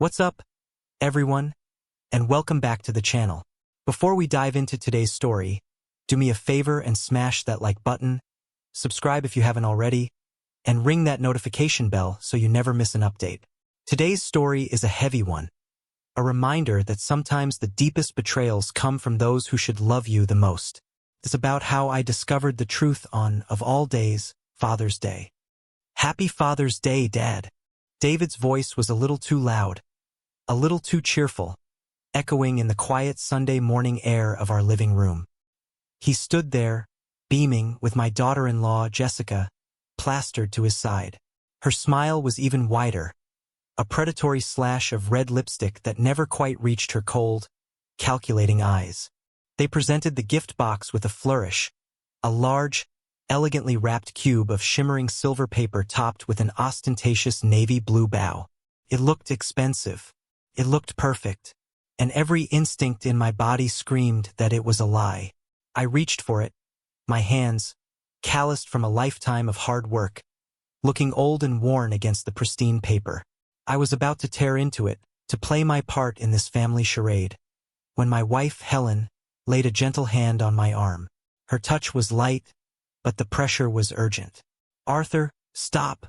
What's up, everyone, and welcome back to the channel. Before we dive into today's story, do me a favor and smash that like button, subscribe if you haven't already, and ring that notification bell so you never miss an update. Today's story is a heavy one, a reminder that sometimes the deepest betrayals come from those who should love you the most. It's about how I discovered the truth on, of all days, Father's Day. Happy Father's Day, Dad. David's voice was a little too loud, a little too cheerful, echoing in the quiet Sunday morning air of our living room. He stood there, beaming, with my daughter-in-law, Jessica, plastered to his side. Her smile was even wider, a predatory slash of red lipstick that never quite reached her cold, calculating eyes. They presented the gift box with a flourish, a large, elegantly wrapped cube of shimmering silver paper topped with an ostentatious navy blue bow. It looked expensive. It looked perfect, and every instinct in my body screamed that it was a lie. I reached for it, my hands, calloused from a lifetime of hard work, looking old and worn against the pristine paper. I was about to tear into it, to play my part in this family charade, when my wife, Helen, laid a gentle hand on my arm. Her touch was light, but the pressure was urgent. "Arthur, stop,"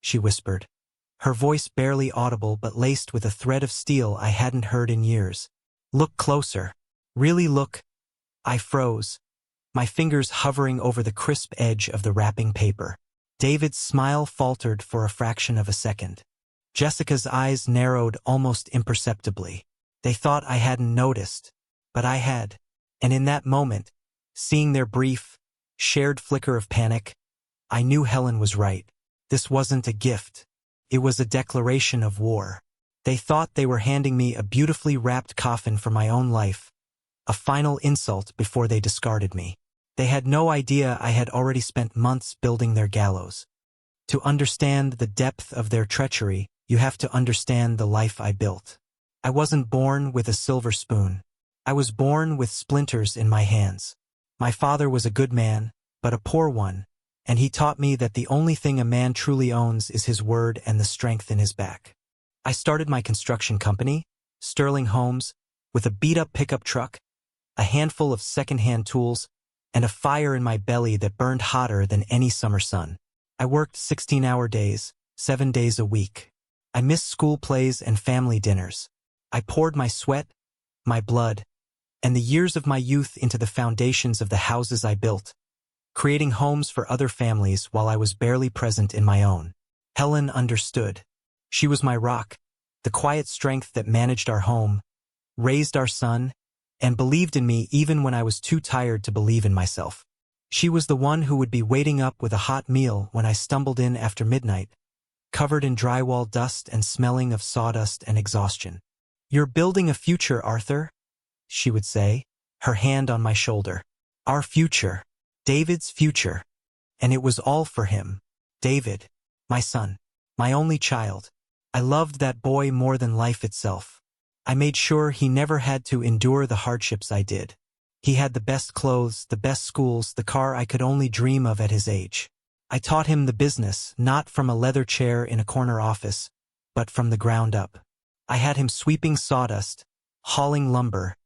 she whispered, her voice barely audible but laced with a thread of steel I hadn't heard in years. "Look closer. Really look." I froze, my fingers hovering over the crisp edge of the wrapping paper. David's smile faltered for a fraction of a second. Jessica's eyes narrowed almost imperceptibly. They thought I hadn't noticed, but I had. And in that moment, seeing their brief, shared flicker of panic, I knew Helen was right. This wasn't a gift. It was a declaration of war. They thought they were handing me a beautifully wrapped coffin for my own life, a final insult before they discarded me. They had no idea I had already spent months building their gallows. To understand the depth of their treachery, you have to understand the life I built. I wasn't born with a silver spoon. I was born with splinters in my hands. My father was a good man, but a poor one, and he taught me that the only thing a man truly owns is his word and the strength in his back. I started my construction company, Sterling Homes, with a beat-up pickup truck, a handful of second-hand tools, and a fire in my belly that burned hotter than any summer sun. I worked 16-hour days, 7 days a week. I missed school plays and family dinners. I poured my sweat, my blood, and the years of my youth into the foundations of the houses I built, creating homes for other families while I was barely present in my own. Helen understood. She was my rock, the quiet strength that managed our home, raised our son, and believed in me even when I was too tired to believe in myself. She was the one who would be waiting up with a hot meal when I stumbled in after midnight, covered in drywall dust and smelling of sawdust and exhaustion. "You're building a future, Arthur," she would say, her hand on my shoulder. "Our future. David's future." And it was all for him. David, my son, my only child. I loved that boy more than life itself. I made sure he never had to endure the hardships I did. He had the best clothes, the best schools, the car I could only dream of at his age. I taught him the business, not from a leather chair in a corner office, but from the ground up. I had him sweeping sawdust, hauling lumber,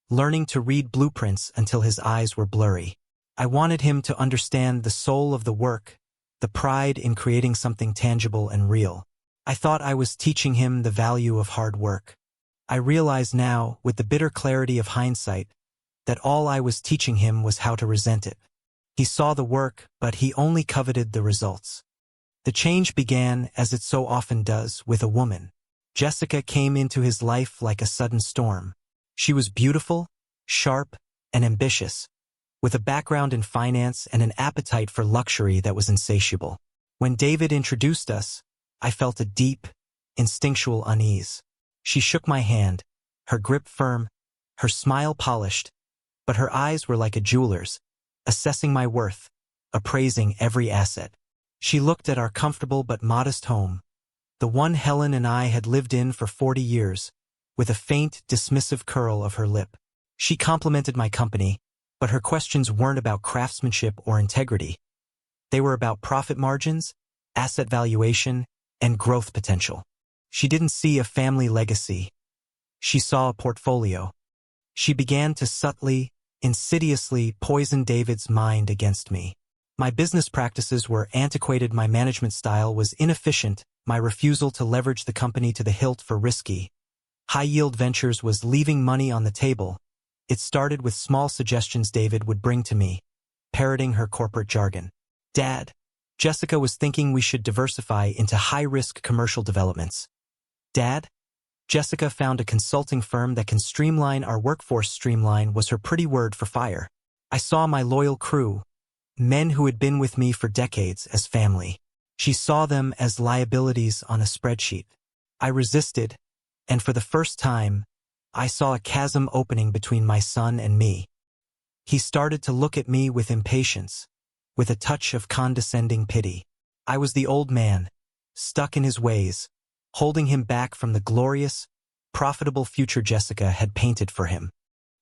learning to read blueprints until his eyes were blurry. I wanted him to understand the soul of the work, the pride in creating something tangible and real. I thought I was teaching him the value of hard work. I realize now, with the bitter clarity of hindsight, that all I was teaching him was how to resent it. He saw the work, but he only coveted the results. The change began, as it so often does, with a woman. Jessica came into his life like a sudden storm. She was beautiful, sharp, and ambitious, with a background in finance and an appetite for luxury that was insatiable. When David introduced us, I felt a deep, instinctual unease. She shook my hand, her grip firm, her smile polished, but her eyes were like a jeweler's, assessing my worth, appraising every asset. She looked at our comfortable but modest home, the one Helen and I had lived in for 40 years, with a faint, dismissive curl of her lip. She complimented my company, but her questions weren't about craftsmanship or integrity. They were about profit margins, asset valuation, and growth potential. She didn't see a family legacy. She saw a portfolio. She began to subtly, insidiously poison David's mind against me. My business practices were antiquated, my management style was inefficient, my refusal to leverage the company to the hilt for risky, high-yield ventures was leaving money on the table. It started with small suggestions David would bring to me, parroting her corporate jargon. Dad, Jessica was thinking we should diversify into high-risk commercial developments. Dad, Jessica found a consulting firm that can streamline our workforce. Streamline was her pretty word for fire. I saw my loyal crew, men who had been with me for decades, as family. She saw them as liabilities on a spreadsheet. I resisted, and for the first time, I saw a chasm opening between my son and me. He started to look at me with impatience, with a touch of condescending pity. I was the old man, stuck in his ways, holding him back from the glorious, profitable future Jessica had painted for him.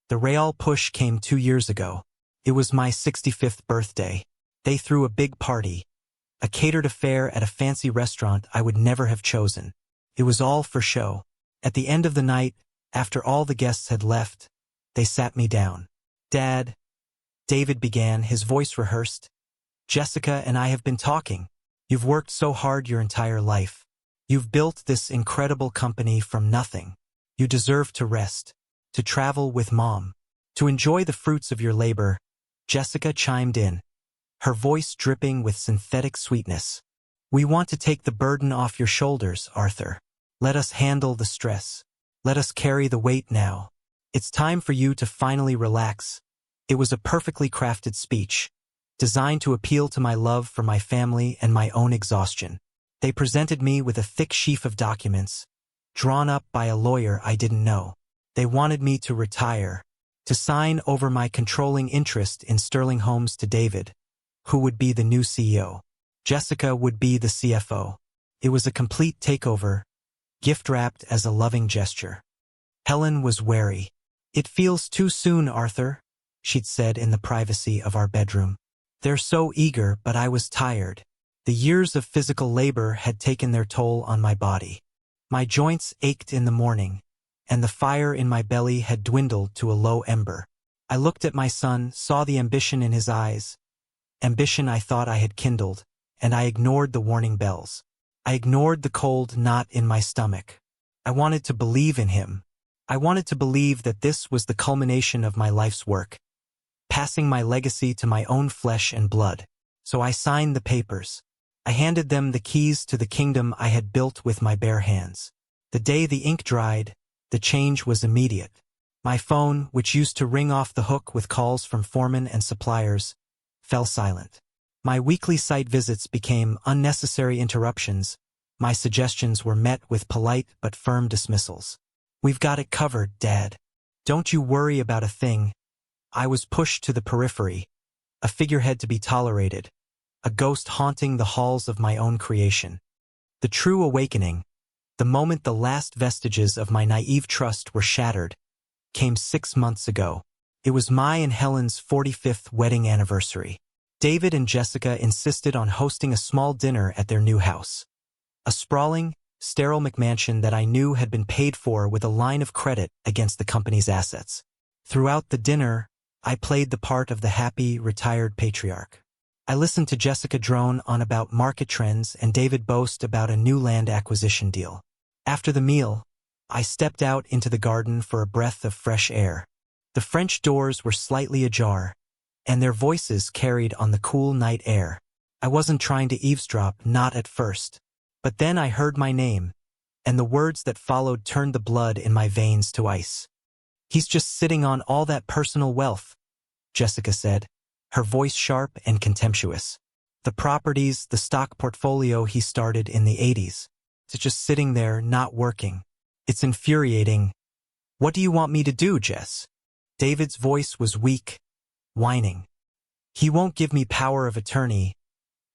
The Real push came 2 years ago. It was my 65th birthday. They threw a big party, a catered affair at a fancy restaurant I would never have chosen. It was all for show. At the end of the night, after all the guests had left, they sat me down. Dad, David began, his voice rehearsed. Jessica and I have been talking. You've worked so hard your entire life. You've built this incredible company from nothing. You deserve to rest, to travel with Mom, to enjoy the fruits of your labor. Jessica chimed in, her voice dripping with synthetic sweetness. We want to take the burden off your shoulders, Arthur. Let us handle the stress. Let us carry the weight now. It's time for you to finally relax. It was a perfectly crafted speech, designed to appeal to my love for my family and my own exhaustion. They presented me with a thick sheaf of documents, drawn up by a lawyer I didn't know. They wanted me to retire, to sign over my controlling interest in Sterling Homes to David, who would be the new CEO. Jessica would be the CFO. It was a complete takeover, gift-wrapped as a loving gesture. Helen was wary. It feels too soon, Arthur, she'd said in the privacy of our bedroom. They're so eager, but I was tired. The years of physical labor had taken their toll on my body. My joints ached in the morning, and the fire in my belly had dwindled to a low ember. I looked at my son, saw the ambition in his eyes, ambition I thought I had kindled, and I ignored the warning bells. I ignored the cold knot in my stomach. I wanted to believe in him. I wanted to believe that this was the culmination of my life's work, passing my legacy to my own flesh and blood. So I signed the papers. I handed them the keys to the kingdom I had built with my bare hands. The day the ink dried, the change was immediate. My phone, which used to ring off the hook with calls from foremen and suppliers, fell silent. My weekly site visits became unnecessary interruptions. My suggestions were met with polite but firm dismissals. We've got it covered, Dad. Don't you worry about a thing. I was pushed to the periphery, a figurehead to be tolerated, a ghost haunting the halls of my own creation. The true awakening, the moment the last vestiges of my naive trust were shattered, came 6 months ago. It was my and Helen's 45th wedding anniversary. David and Jessica insisted on hosting a small dinner at their new house. A sprawling, sterile McMansion that I knew had been paid for with a line of credit against the company's assets. Throughout the dinner, I played the part of the happy, retired patriarch. I listened to Jessica drone on about market trends and David boast about a new land acquisition deal. After the meal, I stepped out into the garden for a breath of fresh air. The French doors were slightly ajar, and their voices carried on the cool night air. I wasn't trying to eavesdrop, not at first. But then I heard my name, and the words that followed turned the blood in my veins to ice. He's just sitting on all that personal wealth, Jessica said, her voice sharp and contemptuous. The properties, the stock portfolio he started in the 80s. It's just sitting there, not working. It's infuriating. What do you want me to do, Jess? David's voice was weak, whining. He won't give me power of attorney.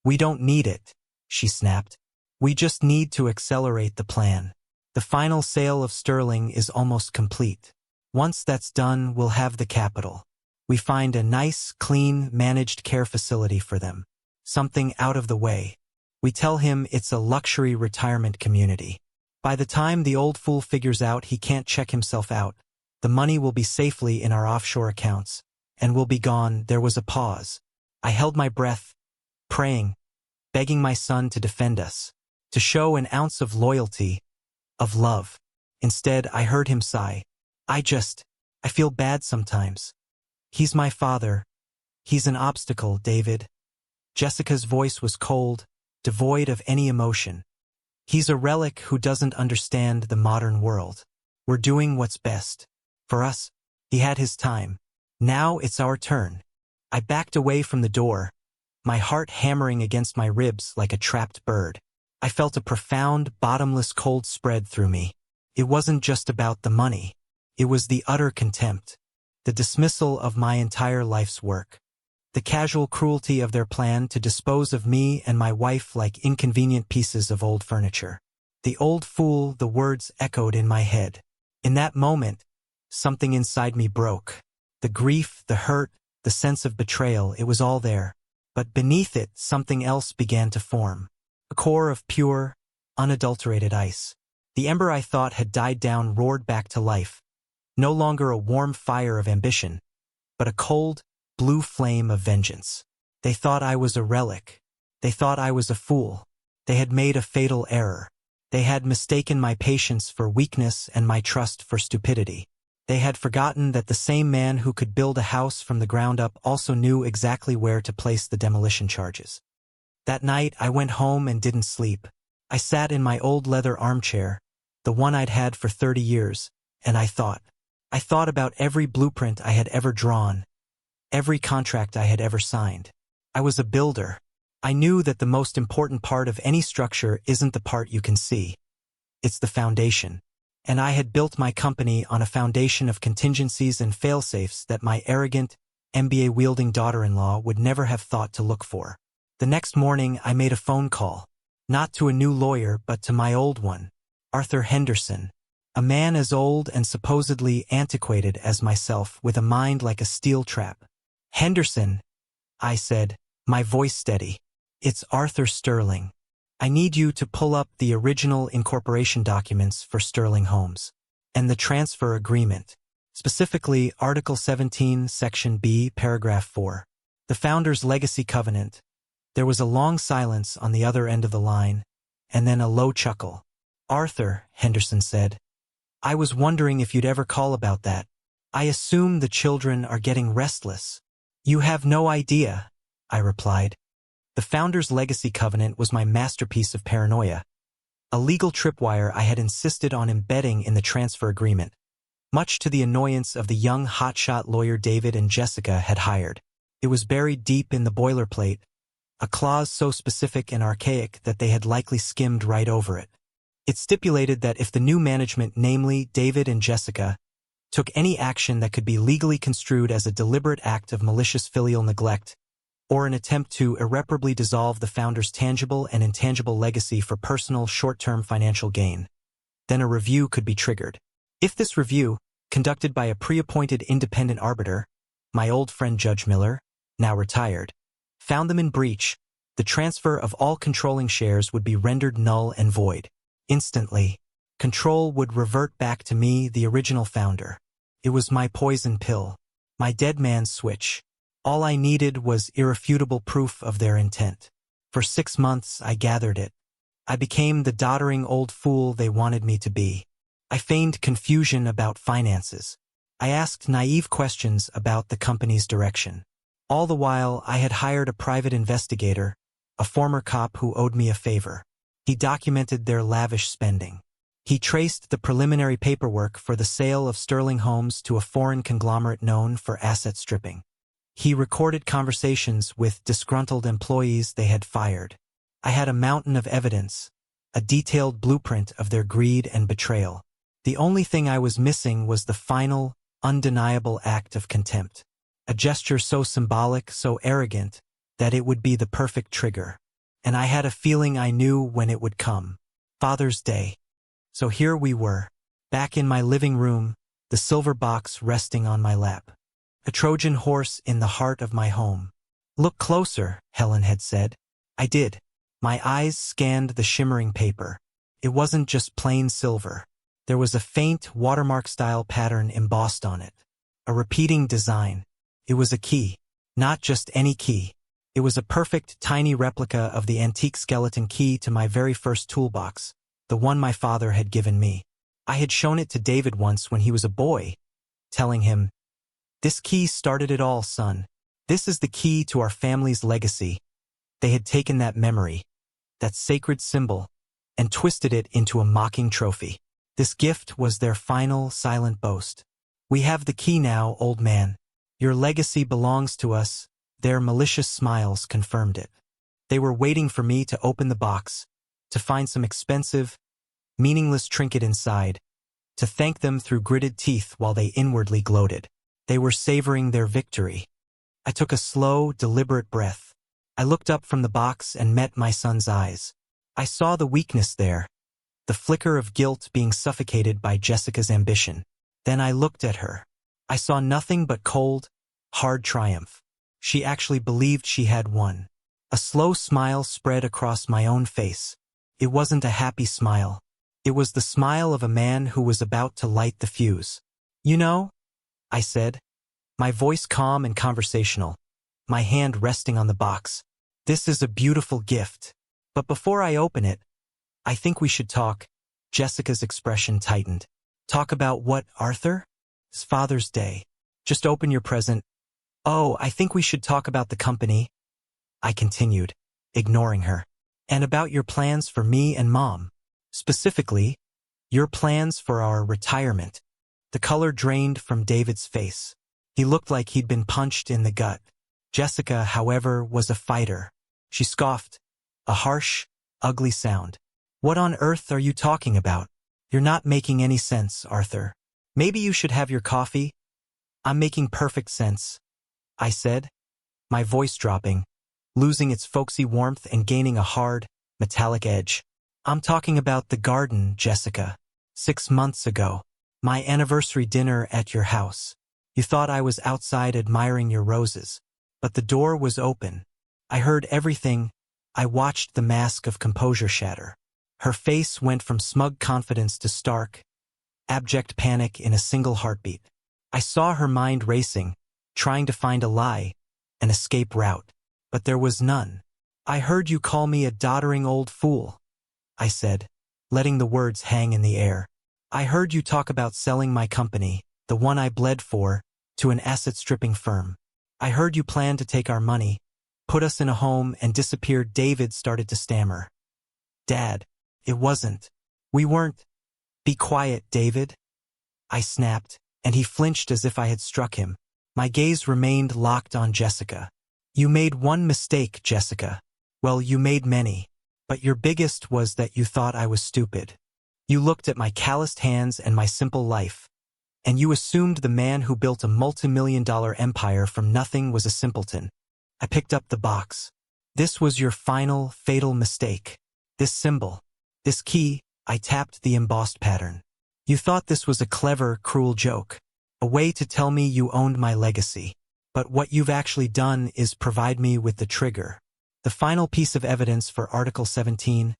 We don't need it, she snapped. We just need to accelerate the plan. The final sale of Sterling is almost complete. Once that's done, we'll have the capital. We find a nice, clean, managed care facility for them. Something out of the way. We tell him it's a luxury retirement community. By the time the old fool figures out he can't check himself out, the money will be safely in our offshore accounts, and will be gone. There was a pause. I held my breath, praying, begging my son to defend us, to show an ounce of loyalty, of love. Instead, I heard him sigh. I feel bad sometimes. He's my father. He's an obstacle, David. Jessica's voice was cold, devoid of any emotion. He's a relic who doesn't understand the modern world. We're doing what's best. For us, he had his time. Now it's our turn. I backed away from the door, my heart hammering against my ribs like a trapped bird. I felt a profound, bottomless cold spread through me. It wasn't just about the money. It was the utter contempt, the dismissal of my entire life's work, the casual cruelty of their plan to dispose of me and my wife like inconvenient pieces of old furniture. The old fool, the words echoed in my head. In that moment, something inside me broke. The grief, the hurt, the sense of betrayal, it was all there. But beneath it, something else began to form. A core of pure, unadulterated ice. The ember I thought had died down roared back to life. No longer a warm fire of ambition, but a cold, blue flame of vengeance. They thought I was a relic. They thought I was a fool. They had made a fatal error. They had mistaken my patience for weakness and my trust for stupidity. They had forgotten that the same man who could build a house from the ground up also knew exactly where to place the demolition charges. That night, I went home and didn't sleep. I sat in my old leather armchair, the one I'd had for 30 years, and I thought. I thought about every blueprint I had ever drawn, every contract I had ever signed. I was a builder. I knew that the most important part of any structure isn't the part you can see. It's the foundation. And I had built my company on a foundation of contingencies and fail-safes that my arrogant, MBA-wielding daughter-in-law would never have thought to look for. The next morning, I made a phone call, not to a new lawyer but to my old one, Arthur Henderson, a man as old and supposedly antiquated as myself with a mind like a steel trap. "Henderson," I said, my voice steady. "It's Arthur Sterling. I need you to pull up the original incorporation documents for Sterling Homes and the transfer agreement, specifically Article 17, Section B, Paragraph 4, the Founder's Legacy Covenant." There was a long silence on the other end of the line, and then a low chuckle. "Arthur," Henderson said, "I was wondering if you'd ever call about that. I assume the children are getting restless." "You have no idea," I replied. The Founder's Legacy Covenant was my masterpiece of paranoia, a legal tripwire I had insisted on embedding in the transfer agreement, much to the annoyance of the young hotshot lawyer David and Jessica had hired. It was buried deep in the boilerplate, a clause so specific and archaic that they had likely skimmed right over it. It stipulated that if the new management, namely David and Jessica, took any action that could be legally construed as a deliberate act of malicious filial neglect, or an attempt to irreparably dissolve the founder's tangible and intangible legacy for personal short-term financial gain, then a review could be triggered. If this review, conducted by a pre-appointed independent arbiter, my old friend Judge Miller, now retired, found them in breach, the transfer of all controlling shares would be rendered null and void. Instantly, control would revert back to me, the original founder. It was my poison pill, my dead man's switch. All I needed was irrefutable proof of their intent. For 6 months, I gathered it. I became the doddering old fool they wanted me to be. I feigned confusion about finances. I asked naive questions about the company's direction. All the while, I had hired a private investigator, a former cop who owed me a favor. He documented their lavish spending. He traced the preliminary paperwork for the sale of Sterling Homes to a foreign conglomerate known for asset stripping. He recorded conversations with disgruntled employees they had fired. I had a mountain of evidence, a detailed blueprint of their greed and betrayal. The only thing I was missing was the final, undeniable act of contempt. A gesture so symbolic, so arrogant, that it would be the perfect trigger. And I had a feeling I knew when it would come. Father's Day. So here we were, back in my living room, the silver box resting on my lap. A Trojan horse in the heart of my home. "Look closer," Helen had said. I did. My eyes scanned the shimmering paper. It wasn't just plain silver. There was a faint watermark-style pattern embossed on it. A repeating design. It was a key. Not just any key. It was a perfect, tiny replica of the antique skeleton key to my very first toolbox, the one my father had given me. I had shown it to David once when he was a boy, telling him, "This key started it all, son. This is the key to our family's legacy." They had taken that memory, that sacred symbol, and twisted it into a mocking trophy. This gift was their final, silent boast. "We have the key now, old man. Your legacy belongs to us." Their malicious smiles confirmed it. They were waiting for me to open the box, to find some expensive, meaningless trinket inside, to thank them through gritted teeth while they inwardly gloated. They were savoring their victory. I took a slow, deliberate breath. I looked up from the box and met my son's eyes. I saw the weakness there, the flicker of guilt being suffocated by Jessica's ambition. Then I looked at her. I saw nothing but cold, hard triumph. She actually believed she had won. A slow smile spread across my own face. It wasn't a happy smile. It was the smile of a man who was about to light the fuse. "You know," I said, my voice calm and conversational, my hand resting on the box, "this is a beautiful gift. But before I open it, I think we should talk." Jessica's expression tightened. "Talk about what, Arthur?" "It's Father's Day. Just open your present." "Oh, I think we should talk about the company," I continued, ignoring her. "And about your plans for me and Mom. Specifically, your plans for our retirement." The color drained from David's face. He looked like he'd been punched in the gut. Jessica, however, was a fighter. She scoffed, a harsh, ugly sound. "What on earth are you talking about? You're not making any sense, Arthur. Maybe you should have your coffee." "I'm making perfect sense," I said, my voice dropping, losing its folksy warmth and gaining a hard, metallic edge. "I'm talking about the garden, Jessica. 6 months ago. My anniversary dinner at your house. You thought I was outside admiring your roses. But the door was open. I heard everything. I watched the mask of composure shatter." Her face went from smug confidence to stark, abject panic in a single heartbeat. I saw her mind racing, trying to find a lie, an escape route. But there was none. "I heard you call me a doddering old fool," I said, letting the words hang in the air. "I heard you talk about selling my company, the one I bled for, to an asset-stripping firm. I heard you planned to take our money, put us in a home, and disappear." David started to stammer. "Dad, it wasn't. We weren't." "Be quiet, David," I snapped, and he flinched as if I had struck him. My gaze remained locked on Jessica. "You made one mistake, Jessica. Well, you made many. But your biggest was that you thought I was stupid. You looked at my calloused hands and my simple life, and you assumed the man who built a multi-million-dollar empire from nothing was a simpleton." I picked up the box. "This was your final, fatal mistake. This symbol. This key." I tapped the embossed pattern. "You thought this was a clever, cruel joke. A way to tell me you owned my legacy. But what you've actually done is provide me with the trigger. The final piece of evidence for Article 17,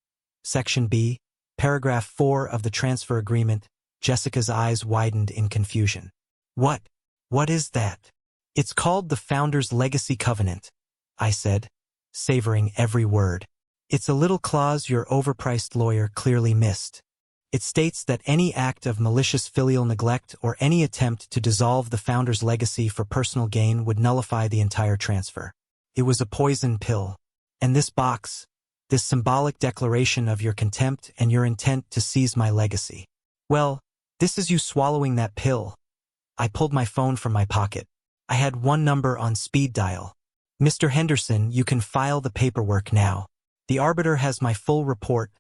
Section B, Paragraph 4 of the transfer agreement." Jessica's eyes widened in confusion. What is that?" "It's called the Founder's Legacy Covenant," I said, savoring every word. "It's a little clause your overpriced lawyer clearly missed. It states that any act of malicious filial neglect or any attempt to dissolve the founder's legacy for personal gain would nullify the entire transfer. It was a poison pill. And this box, this symbolic declaration of your contempt and your intent to seize my legacy. Well, this is you swallowing that pill." I pulled my phone from my pocket. I had one number on speed dial. "Mr. Henderson, you can file the paperwork now. The arbiter has my full report."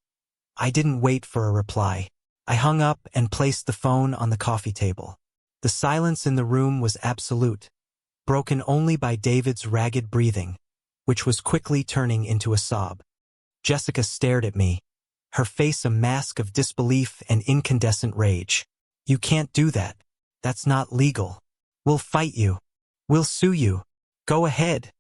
I didn't wait for a reply. I hung up and placed the phone on the coffee table. The silence in the room was absolute, broken only by David's ragged breathing, which was quickly turning into a sob. Jessica stared at me, her face a mask of disbelief and incandescent rage. "You can't do that. That's not legal. We'll fight you. We'll sue you." "Go ahead,"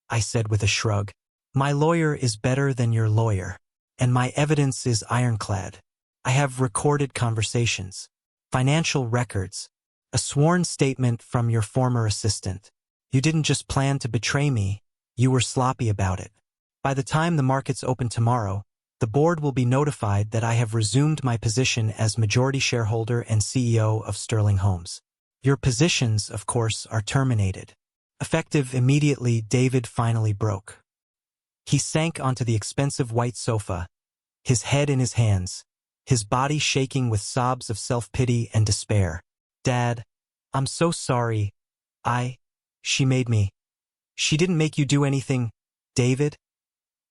I said with a shrug. "My lawyer is better than your lawyer, and my evidence is ironclad." I have recorded conversations, financial records, a sworn statement from your former assistant. You didn't just plan to betray me, you were sloppy about it. By the time the markets open tomorrow, the board will be notified that I have resumed my position as majority shareholder and CEO of Sterling Homes. Your positions, of course, are terminated. Effective immediately, David finally broke. He sank onto the expensive white sofa, his head in his hands, his body shaking with sobs of self-pity and despair. Dad, I'm so sorry. She made me. She didn't make you do anything, David?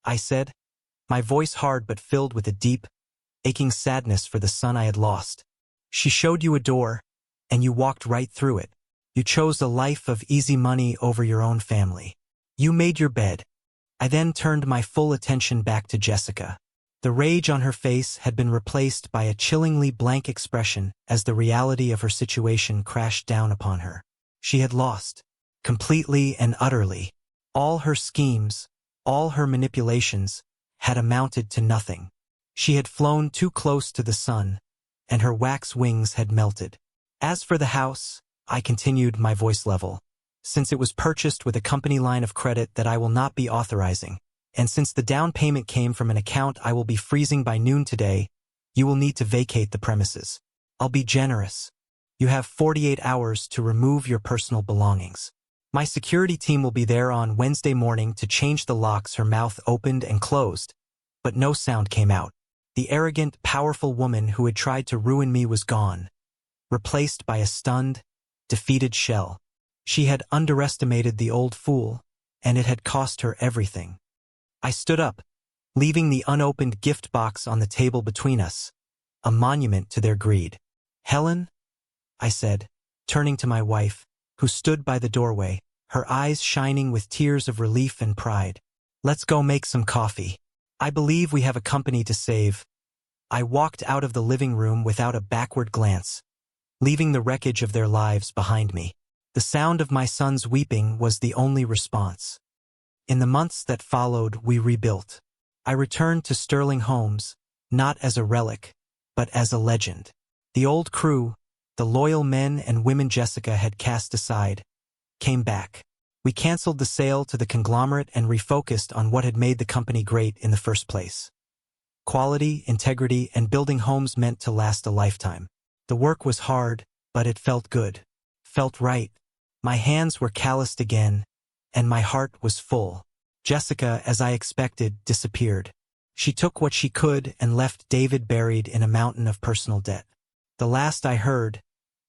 I said, my voice hard but filled with a deep, aching sadness for the son I had lost. She showed you a door, and you walked right through it. You chose a life of easy money over your own family. You made your bed. I then turned my full attention back to Jessica. The rage on her face had been replaced by a chillingly blank expression as the reality of her situation crashed down upon her. She had lost. Completely and utterly. All her schemes, all her manipulations, had amounted to nothing. She had flown too close to the sun, and her wax wings had melted. As for the house, I continued, my voice level, since it was purchased with a company line of credit that I will not be authorizing, and since the down payment came from an account I will be freezing by noon today, you will need to vacate the premises. I'll be generous. You have 48 hours to remove your personal belongings. My security team will be there on Wednesday morning to change the locks. Her mouth opened and closed, but no sound came out. The arrogant, powerful woman who had tried to ruin me was gone, replaced by a stunned, defeated shell. She had underestimated the old fool, and it had cost her everything. I stood up, leaving the unopened gift box on the table between us, a monument to their greed. Helen, I said, turning to my wife, who stood by the doorway, her eyes shining with tears of relief and pride. Let's go make some coffee. I believe we have a company to save. I walked out of the living room without a backward glance, leaving the wreckage of their lives behind me. The sound of my son's weeping was the only response. In the months that followed, we rebuilt. I returned to Sterling Homes, not as a relic, but as a legend. The old crew, the loyal men and women Jessica had cast aside, came back. We canceled the sale to the conglomerate and refocused on what had made the company great in the first place. Quality, integrity, and building homes meant to last a lifetime. The work was hard, but it felt good. Felt right. My hands were calloused again, and my heart was full. Jessica, as I expected, disappeared. She took what she could and left David buried in a mountain of personal debt. The last I heard,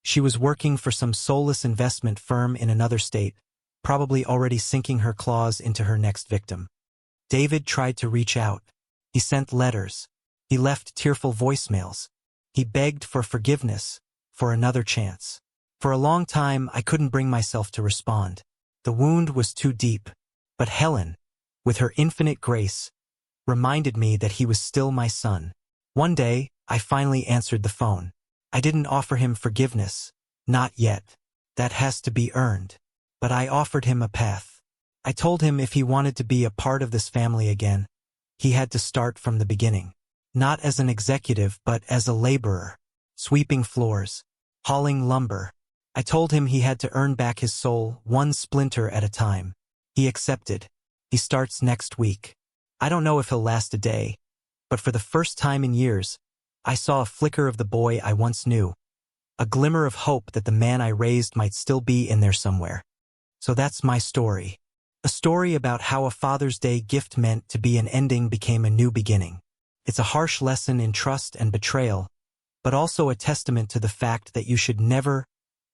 she was working for some soulless investment firm in another state, probably already sinking her claws into her next victim. David tried to reach out. He sent letters. He left tearful voicemails. He begged for forgiveness, for another chance. For a long time, I couldn't bring myself to respond. The wound was too deep. But Helen, with her infinite grace, reminded me that he was still my son. One day, I finally answered the phone. I didn't offer him forgiveness. Not yet. That has to be earned. But I offered him a path. I told him if he wanted to be a part of this family again, he had to start from the beginning. Not as an executive, but as a laborer, sweeping floors, hauling lumber. I told him he had to earn back his soul, one splinter at a time. He accepted. He starts next week. I don't know if he'll last a day, but for the first time in years, I saw a flicker of the boy I once knew, a glimmer of hope that the man I raised might still be in there somewhere. So that's my story. A story about how a Father's Day gift meant to be an ending became a new beginning. It's a harsh lesson in trust and betrayal, but also a testament to the fact that you should never,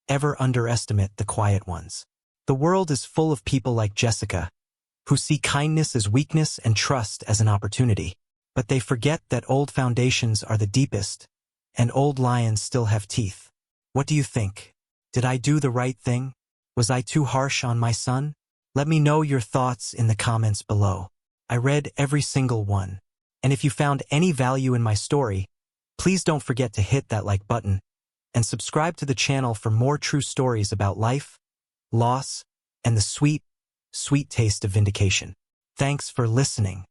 ever underestimate the quiet ones. The world is full of people like Jessica, who see kindness as weakness and trust as an opportunity. But they forget that old foundations are the deepest, and old lions still have teeth. What do you think? Did I do the right thing? Was I too harsh on my son? Let me know your thoughts in the comments below. I read every single one. And if you found any value in my story, please don't forget to hit that like button and subscribe to the channel for more true stories about life, loss, and the sweet, sweet taste of vindication. Thanks for listening.